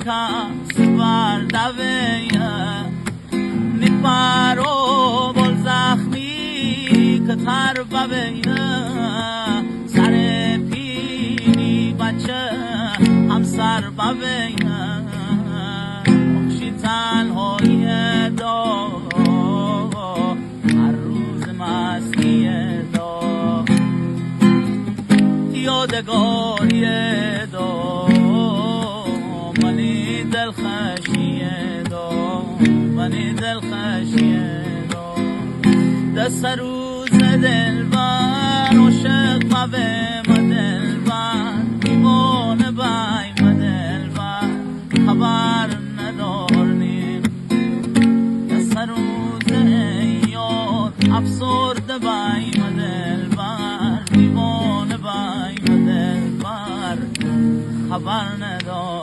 کس بر دویه نیپارو بل زخمی که تر ببینه سر پیری بچه هم سر ببینه مخشی تنهایی دا هر روز مستی دا یادگاری دا منی دل خشیه دا منی دل خشیه دا دست روز دل بر عشق مبه مدل بر دیوانه بای مدل بر خبر ندارنیم دست روز یاد افسرده بای مدل بر دیوانه بای مدل بر خبر ندارنیم